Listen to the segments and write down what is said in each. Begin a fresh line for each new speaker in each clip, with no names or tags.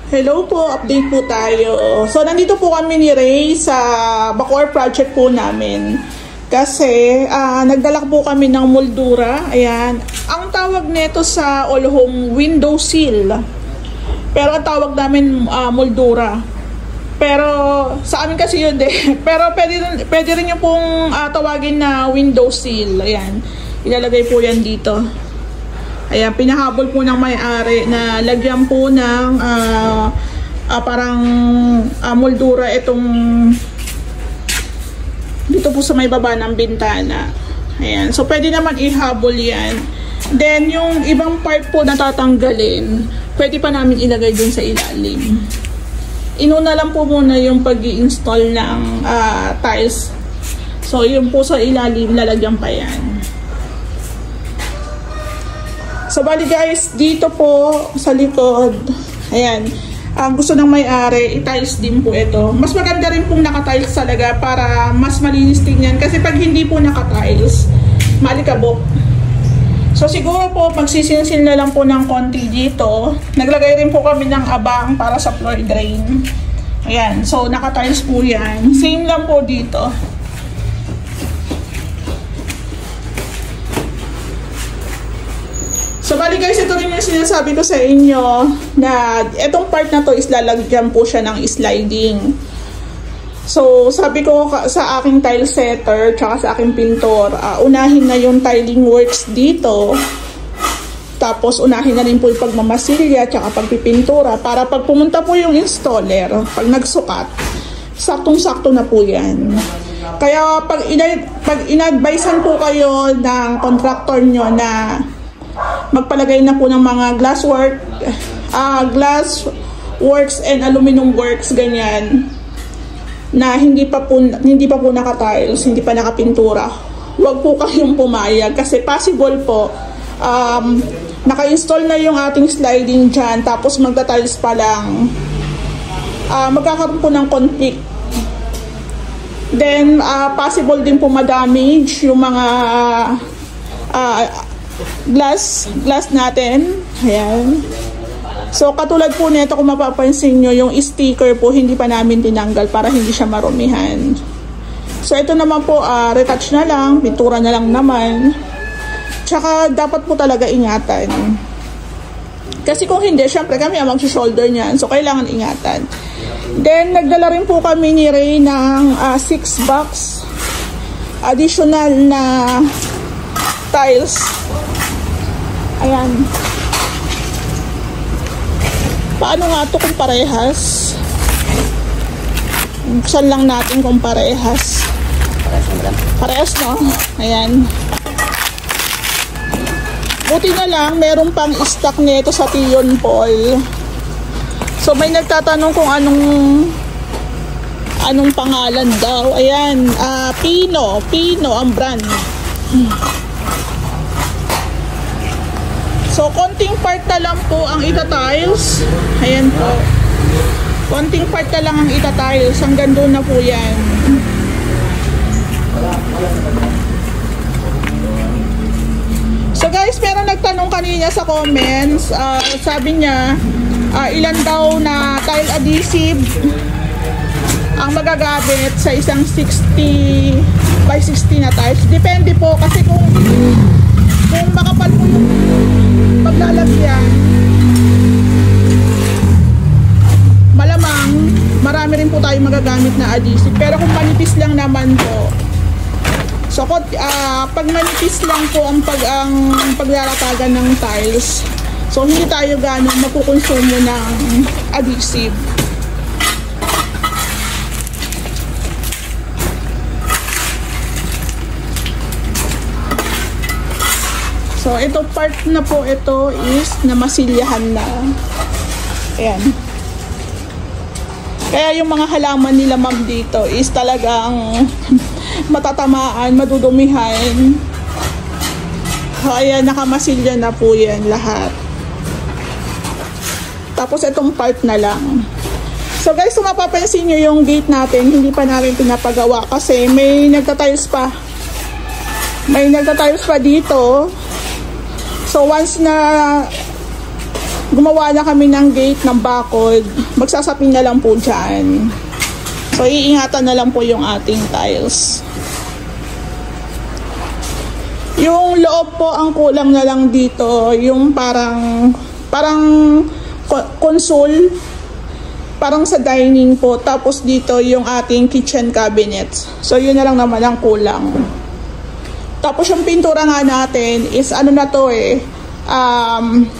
Hello po, update po tayo. So, nandito po kami ni Ray sa Bacoor project po namin. Kasi, nagdala po kami ng moldura. Ayan. Ang tawag nito sa all home, window sill. Pero ang tawag namin moldura. Pero, sa amin kasi yun Pero pwede rin yung pong tawagin na window sill. Ayan. Ilalagay po yan dito. Ayan, pinahabol po ng may-ari na lagyan po ng parang moldura itong dito po sa may baba ng bintana. Ayan, so pwede naman ihabol yan. Then, yung ibang part po na tatanggalin, pwede pa namin ilagay dun sa ilalim. Inuna lang po muna yung pag-i-install ng tiles. So, yun po sa ilalim, lalagyan pa yan. So, bali guys, dito po sa likod, ayan, gusto ng may-ari, i-tiles din po ito. Mas maganda rin pong naka-tiles talaga para mas malinis tingnan. Kasi pag hindi po naka-tiles, malikabok. So, siguro po, magsisinsil na lang po ng konti dito. Naglagay rin po kami ng abang para sa floor drain. Ayan, so naka-tiles po yan. Same lang po dito. So, bali guys, ito rin yung sinasabi ko sa inyo na itong part na to is lalagyan po siya ng sliding. So, sabi ko sa aking tile setter tsaka sa aking pintor, unahin na yung tiling works dito. Tapos, unahin na rin po yung pagmamasilya tsaka pagpipintura para pag pumunta po yung installer, pag nagsukat, saktong-sakto na po yan. Kaya, pag in-advisean po kayo ng contractor nyo na magpalagay na po ng mga glass works and aluminum works, ganyan, na hindi pa po naka-tiles, hindi pa nakapintura, huwag po kayong pumayag kasi possible po naka-install na yung ating sliding dyan tapos magta-tiles pa lang, magkakaroon po ng conflict. Then possible din po ma-damage yung mga glass natin. Ayan. So, katulad po nito, kung mapapansin nyo, yung sticker po, hindi pa namin tinanggal para hindi siya marumihan. So, ito naman po, retouch na lang, pintura na lang naman. Tsaka, dapat po talaga ingatan. Kasi kung hindi, syempre kami ang mag-shoulder niyan. So, kailangan ingatan. Then, nagdala rin po kami ni Ray ng 6 box additional na tiles. Ayan. Paano nga ito kung parehas? Buksan lang natin kung parehas. Parehas, no? Ayan. Buti na lang, meron pang stock nito sa Tion Paul. So, may nagtatanong kung anong pangalan daw. Ayan. Pino ang brand. So, konting part na lang po ang ita-tiles. Ayan po. Konting part na lang ang ita-tiles. Hanggang doon na po yan. So, guys, meron nagtanong kanina sa comments. Sabi niya, ilan daw na tile adhesive ang magagamit sa isang 60 by 60 na tiles. Depende po kasi kung makapal po yung paglalagyan, malamang marami rin po tayo magagamit na adhesive. Pero kung manipis lang naman po, so pag manipis lang po ang paglalatagan ng tiles, so hindi tayo ganong makukonsumo ng adhesive. So, ito part na po ito is namasilyahan na. Ayan. Kaya yung mga halaman nila ma'am dito is talagang matatamaan, madudumihan. Kaya nakamasilya na po yan lahat. Tapos itong part na lang. So guys, kung mapapansin nyo yung gate natin, hindi pa namin pinapagawa kasi may nagtatiles pa. May nagtatiles pa dito. So once na gumawa na kami ng gate ng bakod. Magsasaping na lang po dyan. So, iingatan na lang po yung ating tiles. Yung loob po, ang kulang na lang dito, yung parang console, parang sa dining po. Tapos dito yung ating kitchen cabinets. So, yun na lang naman ang kulang. Tapos yung pintura nga natin is ano na to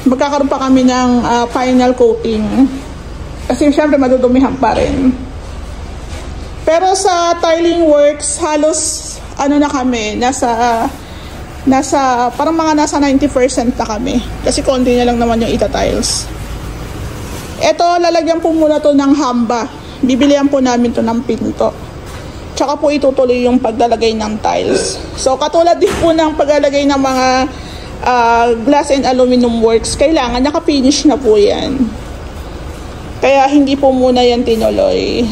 magkakaroon pa kami ng final coating. Kasi syempre madudumihan pa rin. Pero sa tiling works, halos ano na kami, nasa parang mga nasa 90% na kami. Kasi konti na lang naman yung ita-tiles. Ito, lalagyan po muna to ng hamba. Bibilihan po namin to ng pinto. Tsaka po itutuloy yung paglalagay ng tiles. So, katulad din po ng paglalagay ng mga glass and aluminum works, kailangan naka-finish na po yan. Kaya hindi po muna yan tinuloy.